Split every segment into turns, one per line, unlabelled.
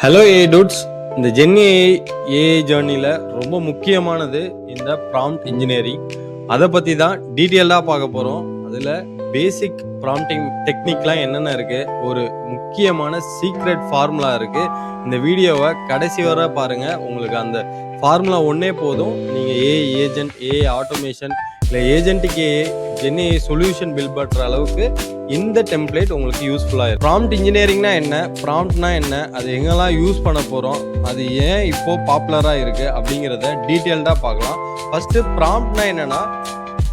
Hello ஏ dudes, இந்த Jenny AI ஜேர்னியில் ரொம்ப முக்கியமானது இந்த ப்ராம்ப்ட் இன்ஜினியரிங். அதை பற்றி தான் டீட்டெயில்டாக பார்க்க போகிறோம். அதில் பேசிக் ப்ராம்ப்டிங் டெக்னிக்லாம் என்னென்ன இருக்குது, ஒரு முக்கியமான சீக்ரெட் ஃபார்முலா இருக்குது. இந்த வீடியோவை கடைசி வரை பாருங்கள். உங்களுக்கு அந்த ஃபார்முலா ஒன்றே போதும். நீங்கள் ஏஐ ஏஜென்ட், ஏஐ ஆட்டோமேஷன் இல்லை ஏஜென்ட்டுக்கு ஜென்னி சொல்யூஷன் பில்ட் பண்ணுற அளவுக்கு இந்த டெம்ப்ளேட் உங்களுக்கு யூஸ்ஃபுல்லாக இருக்கும். ப்ராம்ப்ட் இன்ஜினியரிங்னா என்ன, ப்ராம்ப்ட்னா என்ன, அது எங்கெல்லாம் யூஸ் பண்ண போகிறோம், அது ஏன் இப்போது பாப்புலராக இருக்குது அப்படிங்கிறத டீட்டெயில்டாக பார்க்கலாம். ஃபஸ்ட்டு ப்ராம்ப்ட்னா என்னென்னா,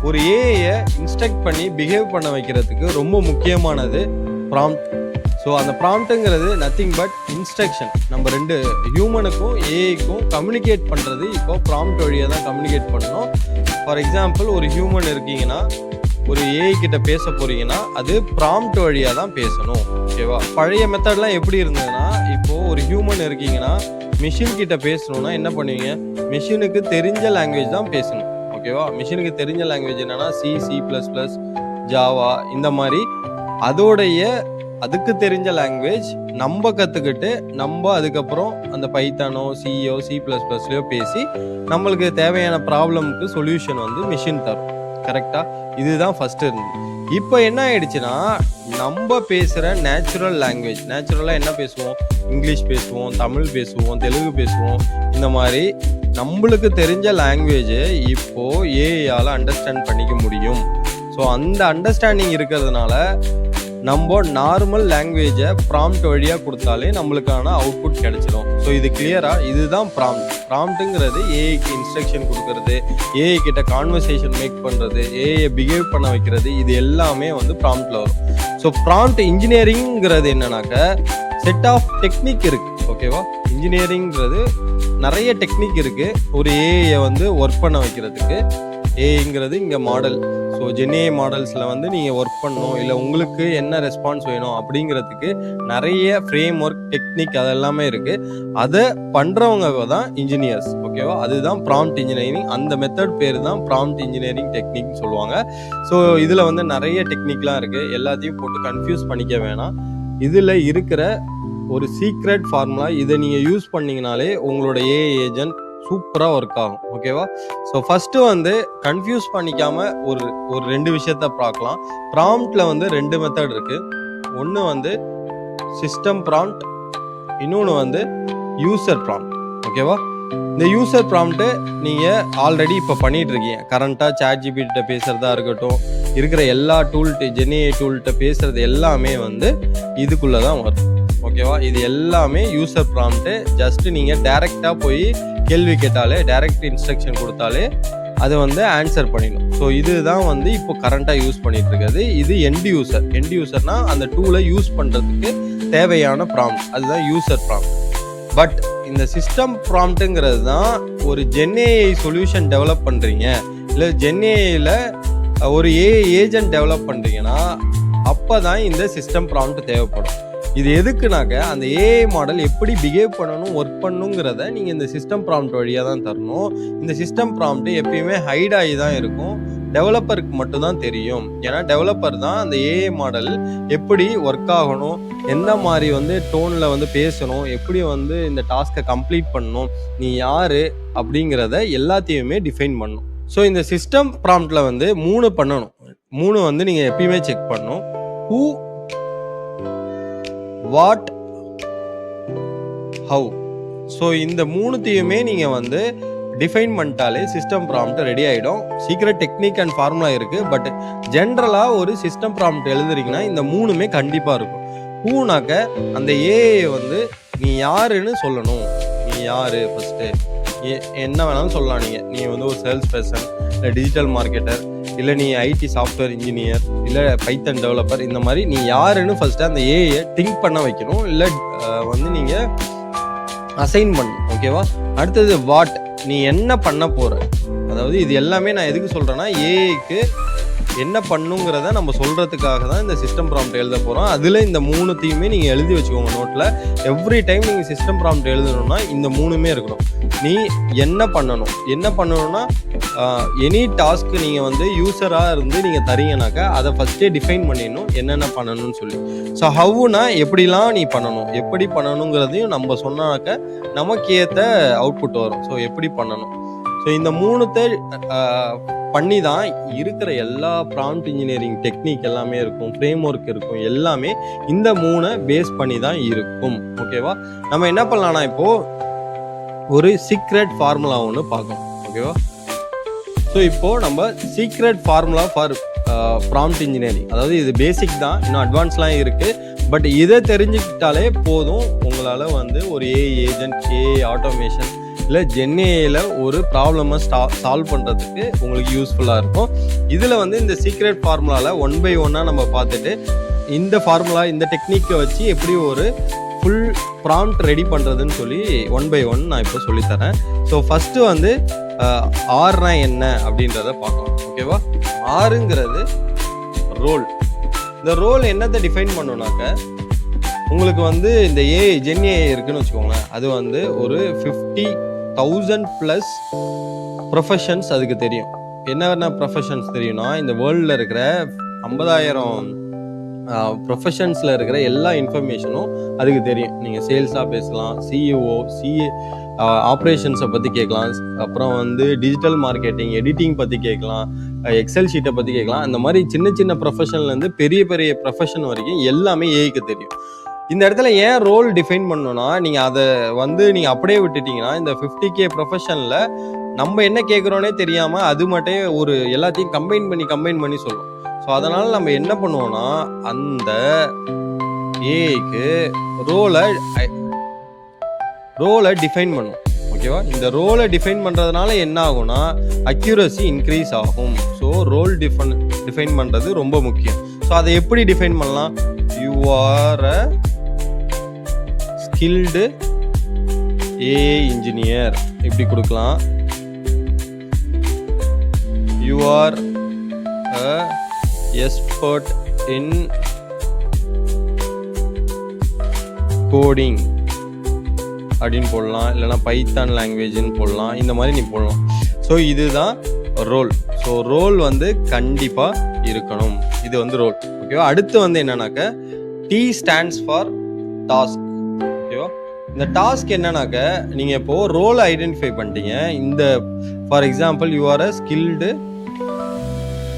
ஒரு ஏஐயை இன்ஸ்ட்ரக்ட் பண்ணி பிஹேவ் பண்ண வைக்கிறதுக்கு ரொம்ப முக்கியமானது ப்ராம்ப்ட். ஸோ அந்த ப்ராம்ப்ட்டுங்கிறது நத்திங் பட் இன்ஸ்ட்ரக்ஷன். நம்ம ரெண்டு ஹியூமனுக்கும் ஏஐக்கும் கம்யூனிகேட் பண்ணுறது இப்போ ப்ராம்ப்ட் வழியாக தான் கம்யூனிகேட் பண்ணணும். ஃபார் எக்ஸாம்பிள், ஒரு ஹியூமன் இருக்கீங்கன்னா, ஒரு ஏஐ கிட்ட பேச போறீங்கன்னா அது ப்ராம்ப்ட் வழியாக தான் பேசணும். ஓகேவா? பழைய மெத்தட்லாம் எப்படி இருந்ததுன்னா, இப்போது ஒரு ஹியூமன் இருக்கீங்கன்னா மிஷின் கிட்ட பேசணும்னா என்ன பண்ணுவீங்க, மிஷினுக்கு தெரிஞ்ச லாங்குவேஜ் தான் பேசணும். ஓகேவா? மிஷினுக்கு தெரிஞ்ச லாங்குவேஜ் என்னன்னா C++, ஜாவா, இந்த மாதிரி அதுக்கு தெரிஞ்ச லாங்குவேஜ் நம்ம கற்றுக்கிட்டு நம்ம அதுக்கப்புறம் அந்த பைத்தானோ சிஓ C++லையோ பேசி நம்மளுக்கு தேவையான ப்ராப்ளமுக்கு சொல்யூஷன் வந்து மிஷின் தரும். கரெக்டா? இதுதான் ஃபர்ஸ்ட் இருந்தது. இப்போ என்ன ஆயிடுச்சுன்னா, நம்ம பேசுகிற நேச்சுரல் லாங்குவேஜ், நேச்சுரலாக என்ன பேசுவோம், இங்கிலீஷ் பேசுவோம், தமிழ் பேசுவோம், தெலுங்கு பேசுவோம், இந்த மாதிரி நம்மளுக்கு தெரிஞ்ச லாங்குவேஜை இப்போது ஏஐயால் அண்டர்ஸ்டாண்ட் பண்ணிக்க முடியும். ஸோ அந்த அண்டர்ஸ்டாண்டிங் இருக்கிறதுனால நம்ம நார்மல் லாங்குவேஜை ப்ராம்ப்ட் வழியாக கொடுத்தாலே நம்மளுக்கான அவுட்புட் கிடைச்சிடும். ஸோ இது கிளியராக, இதுதான் ப்ராம்ப்ட். ப்ராம்ப்ட்டுங்கிறது ஏஐக்கு இன்ஸ்ட்ரக்ஷன் கொடுக்கறது, ஏஐ கிட்ட கான்வர்சேஷன் மேக் பண்ணுறது, ஏஐயை பிஹேவ் பண்ண வைக்கிறது, இது எல்லாமே வந்து ப்ராம்ப்டில் வரும். ஸோ ப்ராம்ப்ட் இன்ஜினியரிங்கிறது என்னன்னாக்க, செட் ஆஃப் டெக்னிக் இருக்குது. ஓகேவா? இன்ஜினியரிங்கிறது நிறைய டெக்னிக் இருக்குது ஒரு ஏஐயை வந்து ஒர்க் பண்ண வைக்கிறதுக்கு. ஏஐங்கிறது இங்கே மாடல். ஸோ ஜென்னி மாடல்ஸில் வந்து நீங்கள் ஒர்க் பண்ணணும், இல்லை உங்களுக்கு என்ன ரெஸ்பான்ஸ் வேணும் அப்படிங்கிறதுக்கு நிறைய ஃப்ரேம் ஒர்க், டெக்னிக் அதெல்லாமே இருக்குது. அதை பண்ணுறவங்க தான் இன்ஜினியர்ஸ். ஓகேவா? அதுதான் ப்ராம்ப்ட் இன்ஜினியரிங். அந்த மெத்தட் பேர் தான் ப்ராம்ப்ட் இன்ஜினியரிங் டெக்னிக்னு சொல்லுவாங்க. ஸோ இதில் வந்து நிறைய டெக்னிக்லாம் இருக்குது. எல்லாத்தையும் போட்டு கன்ஃபியூஸ் பண்ணிக்க வேணாம். இதில் இருக்கிற ஒரு சீக்ரெட் ஃபார்முலா, இதை நீங்கள் யூஸ் பண்ணிங்கனாலே உங்களோட ஏஐ ஏஜென்ட் சூப்பராக ஒர்க் ஆகும். ஓகேவா? ஸோ ஃபஸ்ட்டு வந்து கன்ஃபியூஸ் பண்ணிக்காமல் ஒரு ரெண்டு விஷயத்த பார்க்கலாம். ப்ராம்ப்டில் வந்து ரெண்டு மெத்தட் இருக்குது. ஒன்று வந்து சிஸ்டம் ப்ராம்ப்ட், இன்னொன்று வந்து யூசர் ப்ராம்ப்ட். ஓகேவா? இந்த யூசர் ப்ராம்ப்ட்டு நீங்கள் ஆல்ரெடி இப்போ பண்ணிகிட்டு இருக்கீங்க. கரண்ட்டாக ChatGPT பேசுகிறதா இருக்கட்டும், இருக்கிற எல்லா ஜென்னி டூல்கிட்ட பேசுகிறது எல்லாமே வந்து இதுக்குள்ளே தான் வரும். ஓகேவா? இது எல்லாமே யூசர் ப்ராம்ப்ட்டு. ஜஸ்ட்டு நீங்கள் டைரெக்டாக போய் கேள்வி கேட்டாலே, டைரக்ட் இன்ஸ்ட்ரக்ஷன் கொடுத்தாலே அது வந்து ஆன்சர் பண்ணிடும். ஸோ இதுதான் வந்து இப்போ கரண்ட்டாக யூஸ் பண்ணிட்டு இருக்கிறது. இது எண்ட் யூசர்னா அந்த டூலை யூஸ் பண்ணுறதுக்கு தேவையான ப்ராம்ப்ட், அதுதான் யூசர் ப்ராம்ப்ட். பட் இந்த சிஸ்டம் ப்ராம்ப்ட்டுங்கிறது தான் ஒரு ஜென்ஏஐ சொல்யூஷன் டெவலப் பண்ணுறீங்க, இல்லை ஜென்ஏஐயில் ஒரு ஏஐ ஏஜென்ட் டெவலப் பண்ணுறீங்கன்னா அப்போ தான் இந்த சிஸ்டம் ப்ராம்ப்ட் தேவைப்படும். இது எதுக்குனாக்க, அந்த ஏஐ மாடல் எப்படி பிஹேவ் பண்ணணும், ஒர்க் பண்ணுங்கிறத நீங்கள் இந்த சிஸ்டம் ப்ராம்ப்ட் வழியாக தான் தரணும். இந்த சிஸ்டம் ப்ராம்ப்ட் எப்பயுமே ஹைட் ஆகி தான் இருக்கும், டெவலப்பருக்கு மட்டும்தான் தெரியும். ஏன்னா டெவலப்பர் தான் அந்த ஏஐ மாடல் எப்படி ஒர்க் ஆகணும், எந்த மாதிரி வந்து டோனில் வந்து பேசணும், எப்படி வந்து இந்த டாஸ்க்கை கம்ப்ளீட் பண்ணணும், நீ யார் அப்படிங்கிறத எல்லாத்தையுமே டிஃபைன் பண்ணணும். ஸோ இந்த சிஸ்டம் ப்ராம்ப்டில் வந்து 3 பண்ணணும். 3 வந்து நீங்கள் எப்பயுமே செக் பண்ணணும். Who, what, how. ஸோ இந்த 3த்தையுமே நீங்கள் வந்து டிஃபைன் பண்ணிட்டாலே சிஸ்டம் ப்ராம்ப்ட் ரெடி ஆகிடும். சீக்ரெட் டெக்னிக் அண்ட் ஃபார்முலா இருக்குது. பட் ஜென்ரலாக ஒரு சிஸ்டம் ப்ராம்ப்ட் எழுதுறீங்கன்னா இந்த 3மே கண்டிப்பாக இருக்கும். ஹூனாக்க, அந்த ஏஐ வந்து நீ யாருன்னு சொல்லணும். நீ யார் ஃபஸ்ட்டு, என்ன வேணாலும் சொல்லலாம். நீங்கள் வந்து ஒரு சேல்ஸ் பர்சன், இல்லை டிஜிட்டல் மார்க்கெட்டர், இல்லை நீ ஐடி சாஃப்ட்வேர் இன்ஜினியர், இல்லை பைத்தன் டெவலப்பர், இந்த மாதிரி நீ யாருன்னு ஃபஸ்ட்டு அந்த ஏஐயை திங்க் பண்ண வைக்கணும், இல்லை வந்து நீங்கள் அசைன் பண்ணணும். ஓகேவா? அடுத்தது வாட், நீ என்ன பண்ண போகிற. அதாவது இது எல்லாமே நான் எதுக்கு சொல்கிறேன்னா, ஏஐக்கு என்ன பண்ணுங்கிறத நம்ம சொல்கிறதுக்காக தான் இந்த சிஸ்டம் ப்ராம்ப்ட் எழுத போகிறோம். அதில் இந்த 3த்தையுமே நீங்கள் எழுதி வச்சுக்கோங்க நோட்டில். எவ்ரி டைம் நீங்கள் சிஸ்டம் ப்ராம்ப்ட் எழுதணும்னா இந்த 3மே இருக்கணும். நீ என்ன பண்ணணும்னா எனி டாஸ்க் நீங்கள் வந்து யூஸராக இருந்து நீங்கள் தரீங்கனாக்கா அதை ஃபஸ்ட்டே டிஃபைன் பண்ணிடணும் என்னென்ன பண்ணணும்னு சொல்லி. ஸோ ஹவுனா எப்படிலாம் நீ பண்ணணும், எப்படி பண்ணணுங்கிறதையும் நம்ம சொன்னாக்க நமக்கு ஏற்ற அவுட்புட் வரும். ஸோ எப்படி பண்ணணும், ஸோ இந்த 3த்தை பண்ணி தான் இருக்கிற எல்லா ப்ராம்ப்ட் இன்ஜினியரிங் டெக்னிக் எல்லாமே இருக்கும், ஃப்ரேம் ஒர்க் இருக்கும், எல்லாமே இந்த 3 பேஸ் பண்ணி தான் இருக்கும். ஓகேவா? நம்ம என்ன பண்ணலாம்னா இப்போது ஒரு சீக்ரெட் ஃபார்முலா ஒன்று பார்க்கணும். ஓகேவா? ஸோ இப்போது நம்ம secret formula for prompt engineering, அதாவது இது பேசிக் தான், இன்னும் அட்வான்ஸ்லாம் இருக்குது. பட் இதை தெரிஞ்சுக்கிட்டாலே போதும், உங்களால் வந்து ஒரு ஏஐ ஏஜென்ட், ஏஐ ஆட்டோமேஷன் இல்லை ஜென்ஏல ஒரு ப்ராப்ளமை சால்வ் பண்ணுறதுக்கு உங்களுக்கு யூஸ்ஃபுல்லாக இருக்கும். இதில் வந்து இந்த சீக்ரெட் ஃபார்முலாவில் 1 by 1 நம்ம பார்த்துட்டு இந்த ஃபார்முலா இந்த டெக்னிக்கை வச்சு எப்படி ஒரு ஃபுல் ப்ராம்ப்ட் ரெடி பண்ணுறதுன்னு சொல்லி 1 by 1 நான் இப்போ சொல்லித்தரேன். ஸோ ஃபஸ்ட்டு வந்து ஆர்னா என்ன அப்படின்றத பார்க்கலாம். ஓகேவா? ஆருங்கிறது ரோல். இந்த ரோல் என்னத்தை டிஃபைன் பண்ணோம்னாக்க, உங்களுக்கு வந்து இந்த ஏஐ ஜென்ஏஐ இருக்குன்னு வச்சுக்கோங்களேன், அது வந்து ஒரு 50,000+ ப்ரொஃபஷன்ஸ் அதுக்கு தெரியும். என்னென்ன ப்ரொஃபஷன்ஸ் தெரியும்னா, இந்த வேர்ல்டில் இருக்கிற 50,000 ப்ரொஃபஷன்ஸில் இருக்கிற எல்லா இன்ஃபர்மேஷனும் அதுக்கு தெரியும். நீங்கள் சேல்ஸாக பேசலாம், சிஇஓ, ஆப்ரேஷன்ஸை பற்றி கேட்கலாம், அப்புறம் வந்து டிஜிட்டல் மார்க்கெட்டிங், எடிட்டிங் பற்றி கேட்கலாம், எக்ஸல் ஷீட்டை பற்றி கேட்கலாம். அந்த மாதிரி சின்ன சின்ன ப்ரொஃபஷன்லேருந்து பெரிய பெரிய ப்ரொஃபஷன் வரைக்கும் எல்லாமே ஏஐக்கு தெரியும். இந்த இடத்துல ஏன் ரோல் டிஃபைன் பண்ணணும்னா, நீங்கள் அதை வந்து நீங்கள் அப்படியே விட்டுட்டீங்கன்னா இந்த 50K ப்ரொஃபஷனில் நம்ம என்ன கேட்குறோன்னே தெரியாமல் அது மட்டும் ஒரு எல்லாத்தையும் கம்பைன் பண்ணி சொல்லும். ஸோ அதனால் நம்ம என்ன பண்ணுவோம்னா, அந்த ஏஐக்கு ரோலை டிஃபைன் பண்ணும். ஓகேவா? இந்த ரோலை டிஃபைன் பண்ணுறதுனால என்ன ஆகும்னா, அக்யூரசி இன்க்ரீஸ் ஆகும். ஸோ ரோல் டிஃபைன் பண்ணுறது ரொம்ப முக்கியம். ஸோ அதை எப்படி டிஃபைன் பண்ணலாம்? You are a skilled AI engineer இப்படி கொடுக்கலாம். You are a expert in coding அப்படின்னு போடலாம், இல்லைனா பைத்தான் லாங்குவேஜ்னு போடலாம். இந்த மாதிரி நீ போடலாம். ஸோ இதுதான் ரோல். ஸோ ரோல் வந்து கண்டிப்பாக இருக்கணும். இது வந்து ரோல். ஓகேவா? அடுத்து வந்து என்னன்னாக்க, T ஸ்டாண்ட்ஸ் ஃபார் டாஸ்க். ஓகேவா? இந்த டாஸ்க் என்னன்னாக்க, நீங்கள் இப்போது ரோலை ஐடென்டிஃபை பண்ணிட்டீங்க. இந்த for example you are a skilled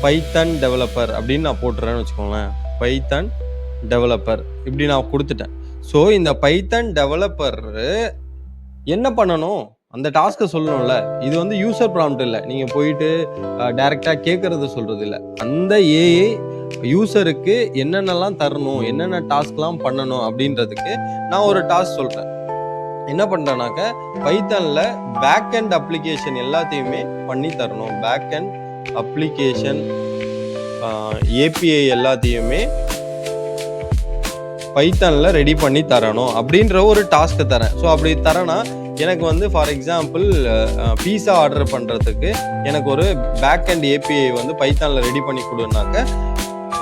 Python developer அப்படின்னு நான் போட்டுறேன்னு வச்சுக்கோங்களேன். பைத்தான் டெவலப்பர் இப்படி நான் கொடுத்துட்டேன். ஸோ இந்த பைத்தான் டெவலப்பர் என்ன பண்ணணும், அந்த டாஸ்க்கை சொல்லணும்ல. இது வந்து யூசர் ப்ராம்ப்ட் இல்லை, நீங்கள் போயிட்டு டைரெக்டாக கேட்கறது சொல்கிறது இல்லை. அந்த ஏஐ யூசருக்கு என்னென்னலாம் தரணும், என்னென்ன டாஸ்க்லாம் பண்ணணும் அப்படின்றதுக்கு நான் ஒரு டாஸ்க் சொல்கிறேன். என்ன பண்ணுறேன்னாக்க, பைத்தானில் பேக் அண்ட் அப்ளிகேஷன் எல்லாத்தையுமே பண்ணி தரணும். பேக் அண்ட் அப்ளிகேஷன் ஏபிஐ எல்லாத்தையுமே பைத்தானில் ரெடி பண்ணி தரணும் அப்படின்ற ஒரு டாஸ்க்கை தரேன். ஸோ அப்படி தரேன்னா, எனக்கு வந்து ஃபார் எக்ஸாம்பிள் பீஸா ஆர்டர் பண்ணுறதுக்கு எனக்கு ஒரு பேக் அண்ட் ஏபிஐ வந்து பைத்தானில் ரெடி பண்ணி கொடுனாக்க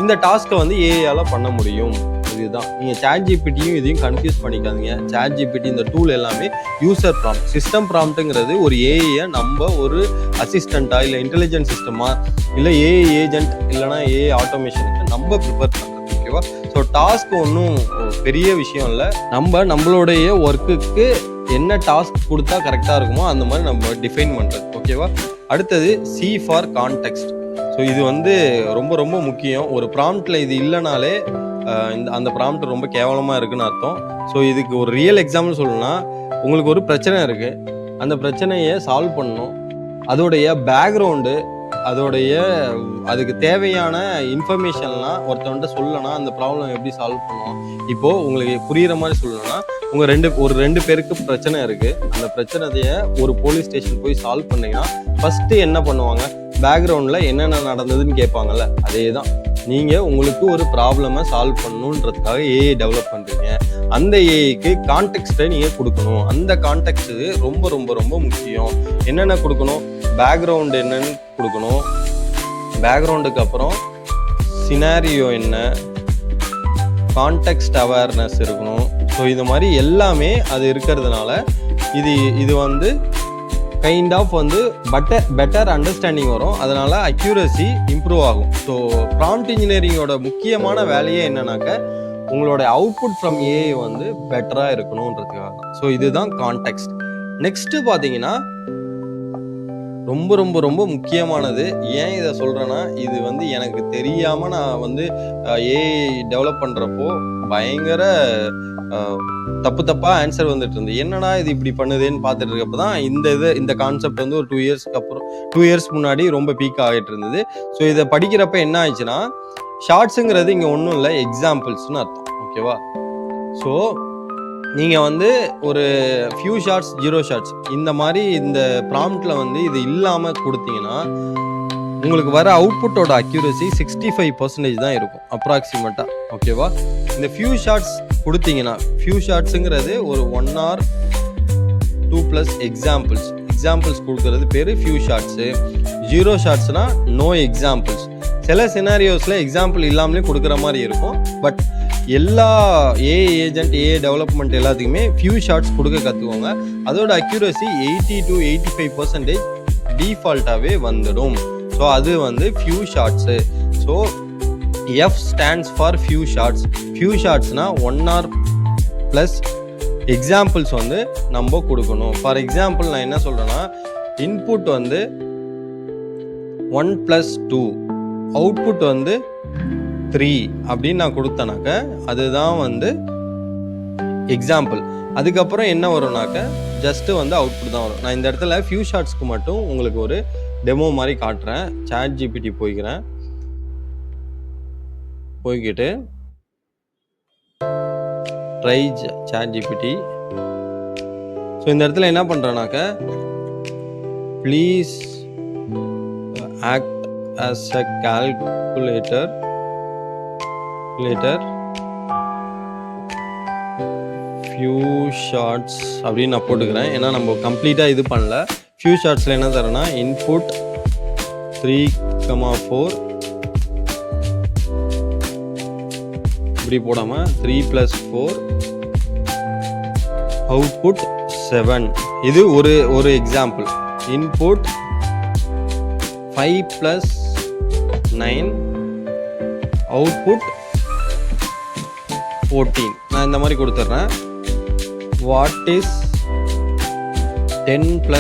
இந்த டாஸ்க்கை வந்து ஏஐயால் பண்ண முடியும். இதுதான். நீங்கள் ChatGPTயும் இதையும் கன்ஃபியூஸ் பண்ணிக்காதீங்க. ChatGPT இந்த டூல் எல்லாமே யூசர் ப்ராம்ப்ட். சிஸ்டம் ப்ராம்ப்ட்டுங்கிறது ஒரு ஏஐயை நம்ம ஒரு அசிஸ்டண்ட்டாக இல்லை இன்டெலிஜென்ட் சிஸ்டமாக இல்லை ஏஐ ஏஜென்ட் இல்லைனா ஏஐ ஆட்டோமேஷனுக்கு நம்ம ப்ரிப்பேர் பண்ணுறது. ஓகேவா? ஸோ டாஸ்க் ஒன்றும் பெரிய விஷயம் இல்லை. நம்மளுடைய ஒர்க்குக்கு என்ன டாஸ்க் கொடுத்தா கரெக்டாக இருக்குமோ அந்த மாதிரி நம்ம டிஃபைன் பண்ணுறது. ஓகேவா? அடுத்தது C ஃபார் கான்டெக்ஸ்ட். ஸோ இது வந்து ரொம்ப ரொம்ப முக்கியம். ஒரு ப்ராம்ப்டில் இது இல்லைனாலே அந்த ப்ராம்ப்ட் ரொம்ப கேவலமாக இருக்குன்னு அர்த்தம். ஸோ இதுக்கு ஒரு ரியல் எக்ஸாம்பிள் சொல்லணும்னா, உங்களுக்கு ஒரு பிரச்சனை இருக்குது, அந்த பிரச்சனையை சால்வ் பண்ணணும், அதோடைய பேக்ரவுண்டு, அதுக்கு தேவையான இன்ஃபர்மேஷன்லாம் ஒருத்தவன்ட்ட சொல்லணும்னா அந்த ப்ராப்ளம் எப்படி சால்வ் பண்ணுவோம். இப்போது உங்களுக்கு புரிகிற மாதிரி சொல்லணும்னா, உங்கள் ரெண்டு பேருக்கு பிரச்சனை இருக்குது, அந்த பிரச்சனையை ஒரு போலீஸ் ஸ்டேஷன் போய் சால்வ் பண்ணிங்கன்னா ஃபஸ்ட்டு என்ன பண்ணுவாங்க, பேக்ரவுண்டில் என்னென்ன நடந்ததுன்னு கேட்பாங்கல்ல. அதே தான், நீங்கள் உங்களுக்கு ஒரு ப்ராப்ளமை சால்வ் பண்ணணுன்றதுக்காக ஏஐ டெவலப் பண்ணுறீங்க. அந்த ஏஐக்கு கான்டெக்ஸ்ட்டை நீங்கள் கொடுக்கணும். அந்த கான்டெக்ஸ்ட்டு ரொம்ப ரொம்ப ரொம்ப முக்கியம். என்னென்ன கொடுக்கணும், பேக்ரவுண்ட் என்னன்னு கொடுக்கணும், பேக்ரவுண்டுக்கு அப்புறம் சினாரியோ என்ன, கான்டெக்ஸ்ட் அவேர்னஸ் இருக்கணும். ஸோ இது மாதிரி எல்லாமே அது இருக்கிறதுனால இது வந்து கைண்ட் ஆஃப் வந்து பெட்டர் அண்டர்ஸ்டாண்டிங் வரும். அதனால அக்யூரசி இம்ப்ரூவ் ஆகும். ஸோ ப்ராம்ப்ட் இன்ஜினியரிங்கோட முக்கியமான வேலையே என்னன்னாக்க உங்களோட அவுட்புட் ஃப்ரம் ஏஐ வந்து பெட்டராக இருக்கணுன்றதுக்காக தான். ஸோ இதுதான் கான்டெக்ஸ்ட். நெக்ஸ்ட்டு பார்த்தீங்கன்னா ரொம்ப ரொம்ப ரொம்ப முக்கியமானது. ஏன் இதை சொல்கிறேன்னா, இது வந்து எனக்கு தெரியாமல் நான் வந்து ஏஐ டெவலப் பண்ணுறப்போ பயங்கர தப்பாக ஆன்சர் வந்துட்டு இருந்து, என்னடா இது இப்படி பண்ணுதுன்னு பார்த்துட்டு இருக்கப்போ தான் இந்த கான்செப்ட் வந்து ஒரு 2 இயர்ஸ் முன்னாடி ரொம்ப பீக் ஆகிட்டு இருந்தது. ஸோ இதை படிக்கிறப்ப என்ன ஆயிடுச்சுன்னா, ஷார்ட்ஸுங்கிறது இங்கே ஒன்றும் இல்லை, எக்ஸாம்பிள்ஸ்னு அர்த்தம். ஓகேவா? ஸோ நீங்கள் வந்து ஒரு ஃபியூ ஷார்ட்ஸ் 0 ஷார்ட்ஸ் இந்த மாதிரி இந்த ப்ராம்ப்டில் வந்து இது இல்லாமல் கொடுத்தீங்கன்னா உங்களுக்கு வர அவுட்புட்டோட அக்யூரசி 65% தான் இருக்கும் அப்ராக்சிமேட்டாக. ஓகேவா? இந்த ஃபியூ ஷார்ட்ஸ் கொடுத்தீங்கன்னா, ஃபியூ ஷார்ட்ஸுங்கிறது ஒரு 1 or 2+ எக்ஸாம்பிள்ஸ் கொடுக்கறது பேர் ஃபியூ ஷார்ட்ஸு. 0 ஷார்ட்ஸ்னா நோ எக்ஸாம்பிள்ஸ். சில சினாரியோஸில் எக்ஸாம்பிள் இல்லாமலே கொடுக்குற மாதிரி இருக்கும். பட் எல்லா ஏஐ ஏஜென்ட், ஏஐ டெவலப்மெண்ட் எல்லாத்துக்குமே ஃபியூ ஷார்ட்ஸ் கொடுக்க கற்றுக்கோங்க. அதோட அக்யூரசி 80 to 85% டிஃபால்ட்டாகவே வந்துடும். ஸோ அது வந்து few shots. So F stands for few shots. Few ஷார்ட்ஸ்னா 1 or + எக்ஸாம்பிள்ஸ் வந்து நம்ம கொடுக்கணும். ஃபார் எக்ஸாம்பிள் நான் என்ன சொல்கிறேன்னா, இன்புட் வந்து 1 + 2, அவுட்புட் வந்து 3 அப்படின்னு நான் கொடுத்தேனாக்க அதுதான் வந்து எக்ஸாம்பிள். அதுக்கப்புறம் என்ன வரும்னாக்க ஜஸ்ட்டு வந்து அவுட்புட் தான் வரும். நான் இந்த இடத்துல ஃபியூ ஷார்ட்ஸ்க்கு மட்டும் உங்களுக்கு ஒரு டெமோ மாதிரி காட்டுறேன். ChatGPT போய்கிட்டு ட்ரை ChatGPT. ஸோ இந்த இடத்துல என்ன பண்ணுறேன்னாக்க, please act as a calculator few shots அப்படின்னு நான் போட்டுக்கிறேன். ஏன்னா நம்ம கம்ப்ளீட்டாக இது பண்ணல. ஃபியூ ஷார்ட்ஸில் என்ன தரேன்னா, இன்புட் 3,4 இப்படி போடாமல் 3 + 4, அவுட்புட் 7. இது ஒரு எக்ஸாம்பிள். Input 5 + 9, output 14. நான் இந்த மாதிரி கொடுத்துட்றேன். வாட் இஸ் 10 +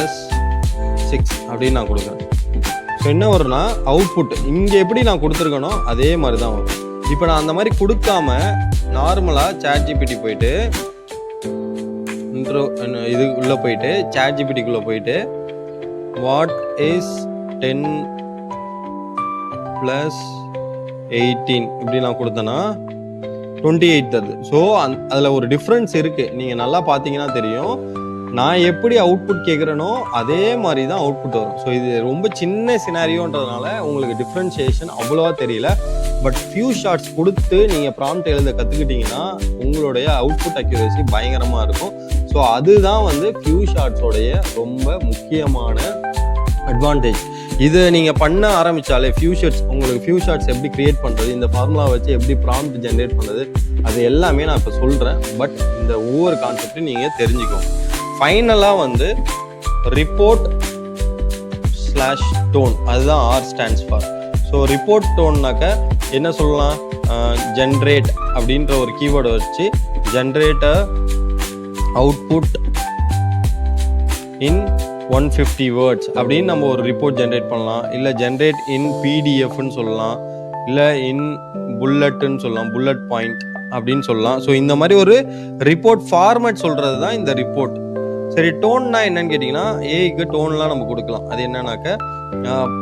6 அப்படின்னு நான் கொடுக்குறேன். ஸோ என்ன வரும்னா, அவுட்புட் இங்கே எப்படி நான் கொடுத்துருக்கனோ அதே மாதிரி தான் வரும். இப்போ நான் அந்த மாதிரி கொடுக்காம நார்மலாக ChatGPT போயிட்டு இது உள்ளே போயிட்டு ChatGPTக்குள்ளே போயிட்டு வாட் இஸ் 10 + 18 இப்படி நான் கொடுத்தேன்னா 28 தருது. ஸோ அதில் ஒரு டிஃப்ரென்ஸ் இருக்குது. நீங்கள் நல்லா பார்த்தீங்கன்னா தெரியும். நான் எப்படி அவுட்புட் கேட்குறேனோ அதே மாதிரி தான் அவுட்புட் வரும். ஸோ இது ரொம்ப சின்ன சினாரியோன்றதுனால உங்களுக்கு டிஃப்ரென்ஷியேஷன் அவ்வளோவா தெரியல. பட் ஃபியூ ஷார்ட்ஸ் கொடுத்து நீங்கள் ப்ராம்ப்ட் எழுத கற்றுக்கிட்டிங்கன்னா உங்களுடைய அவுட்புட் அக்யூரசி பயங்கரமாக இருக்கும். ஸோ அதுதான் வந்து ஃபியூ ஷார்ட்ஸோடைய ரொம்ப முக்கியமான அட்வான்டேஜ். இது நீங்கள் பண்ண ஆரம்பித்தாலே உங்களுக்கு ஃபியூ ஷார்ட்ஸ் எப்படி க்ரியேட் பண்ணுறது, இந்த ஃபார்முலா வச்சு எப்படி ப்ராம்ப்ட் ஜென்ரேட் பண்ணுறது, அது எல்லாமே நான் இப்போ சொல்கிறேன். பட் இந்த ஒவ்வொரு கான்செப்டையும் நீங்கள் தெரிஞ்சுக்கோங்க. ஃபைனலாக வந்து report/tone அதுதான் R stands for. So report டோன்னாக்க என்ன சொல்லலாம், ஜென்ரேட் அப்படின்ற ஒரு கீவேர்டை வச்சு ஜென்ரேட் அவுட்புட் இன் 150 வேர்ட்ஸ் அப்படின்னு நம்ம ஒரு ரிப்போர்ட் ஜென்ரேட் பண்ணலாம். இல்லை ஜென்ரேட் இன் பிடிஎஃப்னு சொல்லலாம், இல்லை இன் புல்லட்டுன்னு சொல்லலாம், புல்லட் பாயிண்ட் அப்படின்னு சொல்லலாம். ஸோ இந்த மாதிரி ஒரு ரிப்போர்ட் ஃபார்மேட் சொல்கிறது தான் இந்த ரிப்போர்ட். சரி, டோன்னா என்னன்னு கேட்டிங்கன்னா, ஏஐக்கு டோன்லாம் நம்ம கொடுக்கலாம். அது என்னன்னாக்க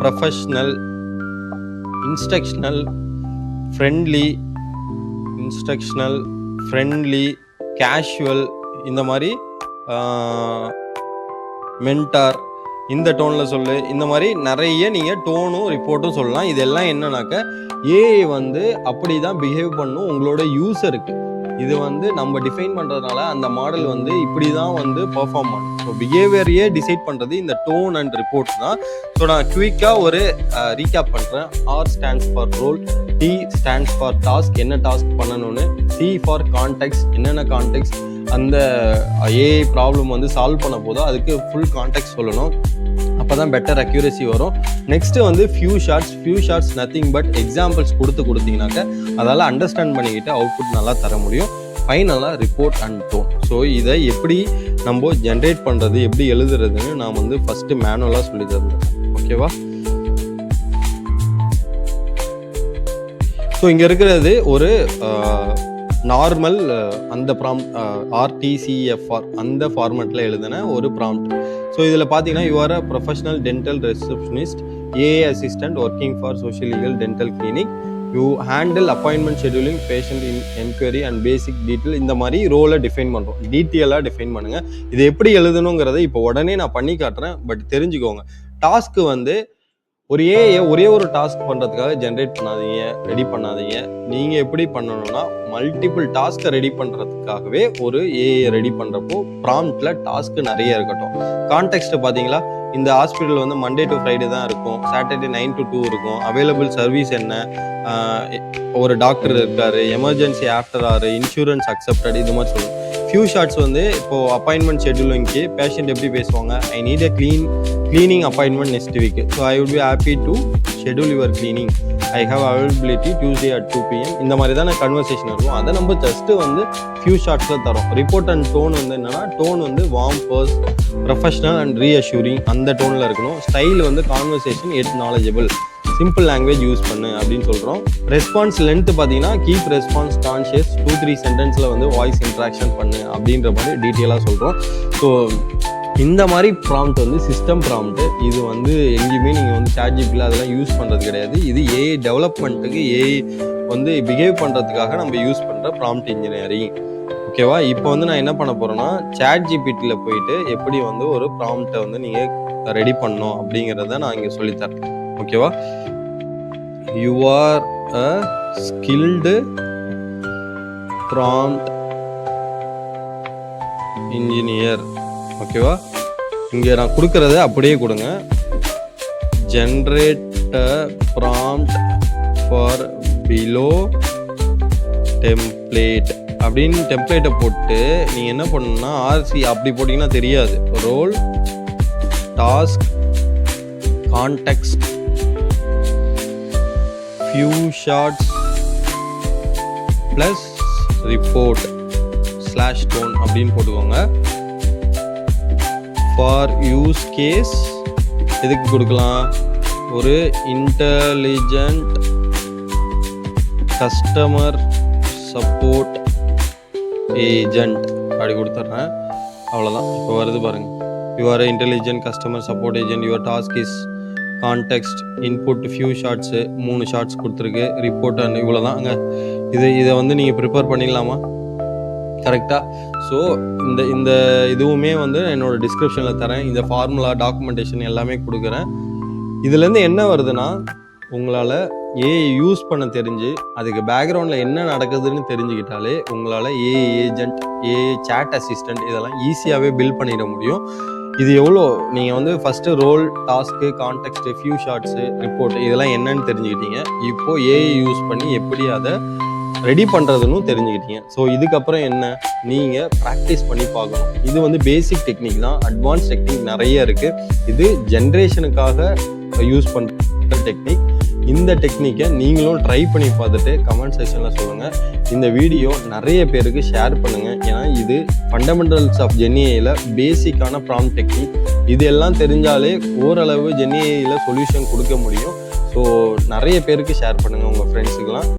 ப்ரொஃபஷ்னல், இன்ஸ்ட்ரக்ஷனல், ஃப்ரெண்ட்லி, கேஷுவல், இந்த மாதிரி மென்டார் இந்த டோனில் சொல்லு, இந்த மாதிரி நிறைய நீங்கள் டோனும் ரிப்போர்ட்டும் சொல்லலாம். இதெல்லாம் என்னன்னாக்க ஏஐ வந்து அப்படி தான் பிஹேவ் பண்ணும் உங்களோட யூஸருக்கு. இது வந்து நம்ம டிஃபைன் பண்ணுறதுனால அந்த மாடல் வந்து இப்படி தான் வந்து பெர்ஃபார்ம் பண்ணும். ஸோ பிஹேவியரையே டிசைட் பண்ணுறது இந்த டோன் அண்ட் ரிப்போர்ட் தான். ஸோ நான் குயிக்காக ஒரு ரீகேப் பண்ணுறேன். R stands for role, T stands for task, என்ன டாஸ்க் பண்ணணும்னு, சி ஃபார் கான்டெக்ஸ்ட், என்னென்ன கான்டெக்ஸ்ட் அந்த ஏஐ ப்ராப்ளம் வந்து சால்வ் பண்ண போதோ அதுக்கு ஃபுல் கான்டெக்ஸ்ட் சொல்லணும். அப்போ தான் பெட்டர் அக்யூரசி வரும். நெக்ஸ்ட்டு வந்து few shots nothing but examples கொடுத்தீங்கன்னாக்க அதால் அண்டர்ஸ்டாண்ட் பண்ணிக்கிட்டு அவுட்புட் நல்லா தர முடியும். ஃபைனலாக ரிப்போர்ட் அண்ட் டோன். ஸோ இதை எப்படி நம்ம ஜென்ரேட் பண்ணுறது, எப்படி எழுதுறதுன்னு நான் வந்து ஃபஸ்ட்டு மேனுவலாக சொல்லி தருவேன். ஓகேவா? ஸோ இங்கே இருக்கிறது ஒரு நார்மல் அந்த ப்ராம்ப்ட் RTCFR அந்த ஃபார்மேட்டில் எழுதின ஒரு ப்ராம்ப்ட். ஸோ இதில் பார்த்தீங்கன்னா you are a professional dental receptionist, a assistant working for social legal dental clinic, you handle appointment scheduling, patient enquiry and basic detail. இந்த மாதிரி ரோலை டிஃபைன் பண்ணுறோம். டீட்டெயிலாக டிஃபைன் பண்ணுங்கள். இது எப்படி எழுதணுங்கிறத இப்போ உடனே நான் பண்ணி காட்டுறேன். பட் தெரிஞ்சுக்கோங்க, டாஸ்க்கு வந்து ஒரு ஏஐ ஒரே ஒரு டாஸ்க் பண்ணுறதுக்காக ஜென்ரேட் பண்ணாதீங்க, ரெடி பண்ணாதீங்க. நீங்கள் எப்படி பண்ணணும்னா மல்டிபிள் டாஸ்க்கை ரெடி பண்ணுறதுக்காகவே ஒரு ஏஐ ரெடி பண்ணுறப்போ ப்ராம்ப்டில் டாஸ்க்கு நிறைய இருக்கட்டும். கான்டெக்ஸ்ட்டு பார்த்தீங்களா, இந்த ஹாஸ்பிட்டல் வந்து மண்டே டு ஃப்ரைடே தான் இருக்கும், சாட்டர்டே 9 to 2 இருக்கும், அவைலபிள் சர்வீஸ் என்ன, ஒரு டாக்டர் இருக்காரு, emergency after hour, insurance accepted, இது மாதிரி சொல்லணும். ஃபியூ ஷார்ட்ஸ் வந்து இப்போது அப்பாயின்மெண்ட் ஷெட்யூலிங்க்கு பேஷண்ட் எப்படி பேசுவாங்க, I need a cleaning appointment next week, so I would be happy to schedule your cleaning, I have availability Tuesday at 2 PM. இந்த மாதிரி தான் கன்வர்சேஷன் இருக்கும். அதை நம்ம ஜஸ்ட்டு வந்து ஃபியூ ஷார்ட்ஸில் தரோம். ரிப்போர்ட் அண்ட் டோன் வந்து என்னென்னா, டோன் வந்து வார்ம், ப்ரொஃபஷனல் அண்ட் ரீஅஷ்யூரிங் அந்த டோனில் இருக்கணும். ஸ்டைல் வந்து கான்வர்சேஷன் எட் நாலேஜபிள், சிம்பிள் லாங்குவேஜ் யூஸ் பண்ணு அப்படின்னு சொல்கிறோம். ரெஸ்பான்ஸ் லென்த் பார்த்தீங்கன்னா கீப் ரெஸ்பான்ஸ் கான்ஷியஸ், 2-3 சென்டென்ஸில் வந்து வாய்ஸ் இன்ட்ராக்ஷன் பண்ணு அப்படின்ற மாதிரி டீட்டெயிலாக சொல்கிறோம். ஸோ இந்த மாதிரி ப்ராம்ப்ட் வந்து சிஸ்டம் ப்ராம்ப்ட். இது வந்து எங்கேயுமே நீங்கள் வந்து ChatGPT அதெல்லாம் யூஸ் பண்ணுறது கிடையாது. இது ஏஐ டெவலப்மெண்ட்டுக்கு, ஏஐ வந்து பிஹேவ் பண்ணுறதுக்காக நம்ம யூஸ் பண்ணுற ப்ராம்ப்ட் இன்ஜினியரிங். ஓகேவா? இப்போ வந்து நான் என்ன பண்ண போகிறேன்னா, ChatGPTயில் போயிட்டு எப்படி வந்து ஒரு ப்ராம்ப்டை வந்து நீங்கள் ரெடி பண்ணணும் அப்படிங்கிறத நான் இங்கே சொல்லித்தரேன். ஓகேவா? You are a skilled prompt engineer. ஓகேவா? இங்கே நான் கொடுக்கறத அப்படியே கொடுங்க. Generate prompt for below template அப்படின்னு டெம்ப்ளேட்டை போட்டு நீங்கள் என்ன பண்ணணும்னா, RC அப்படி போட்டிங்கன்னா தெரியாது. Role, task, context, few shots plus report /tone அப்படின்னு போட்டுக்கோங்க. ஃபார் யூஸ் கேஸ் எதுக்கு கொடுக்கலாம், ஒரு இன்டெலிஜென்ட் கஸ்டமர் சப்போர்ட் ஏஜென்ட் அப்படி கொடுத்துட்றேன். அவ்வளோதான். இப்போ வருது பாருங்கள். You are intelligent customer support agent, your task is context, input few shots, 3 shots கொடுத்துருக்கு, ரிப்போர்ட் அண்ட் இவ்வளோதான். அங்கே இதை வந்து நீங்கள் ப்ரிப்பேர் பண்ணிடலாமா கரெக்டாக? ஸோ இந்த இதுவுமே வந்து என்னோடய டிஸ்கிரிப்ஷனில் தரேன். இந்த ஃபார்முலா, டாக்குமெண்டேஷன் எல்லாமே கொடுக்குறேன். இதுலேருந்து என்ன வருதுன்னா, உங்களால் ஏஐ யூஸ் பண்ண தெரிஞ்சு அதுக்கு பேக்ரவுண்டில் என்ன நடக்குதுன்னு தெரிஞ்சுக்கிட்டாலே உங்களால் AI agent, AI chat assistant இதெல்லாம் ஈஸியாகவே பில்ட் பண்ணிட முடியும். இது எவ்வளோ நீங்கள் வந்து first role, task, context, few shots, report இதெல்லாம் என்னன்னு தெரிஞ்சுக்கிட்டீங்க. இப்போது ஏஐ யூஸ் பண்ணி எப்படி அதை ரெடி பண்ணுறதுன்னு தெரிஞ்சுக்கிட்டீங்க. ஸோ இதுக்கப்புறம் என்ன, நீங்கள் ப்ராக்டிஸ் பண்ணி பார்க்கணும். இது வந்து பேசிக் டெக்னிக் தான், அட்வான்ஸ் டெக்னிக் நிறைய இருக்குது. இது ஜென்ரேஷனுக்காக யூஸ் பண்ணுற டெக்னிக். இந்த டெக்னிக்கை நீங்களும் ட்ரை பண்ணி பார்த்துட்டு கமெண்ட் செக்ஷனில் சொல்லுங்கள். இந்த வீடியோ நிறைய பேருக்கு ஷேர் பண்ணுங்கள். ஏன்னா இது ஃபண்டமெண்டல்ஸ் ஆஃப் ஜென்ஏஐயில் பேசிக்கான ப்ராம்ப்ட் டெக்னிக். இது எல்லாம் தெரிஞ்சாலே ஓரளவு ஜென்ஏஐயில் சொல்யூஷன் கொடுக்க முடியும். ஸோ நிறைய பேருக்கு ஷேர் பண்ணுங்கள் உங்கள் ஃப்ரெண்ட்ஸுக்கெலாம்.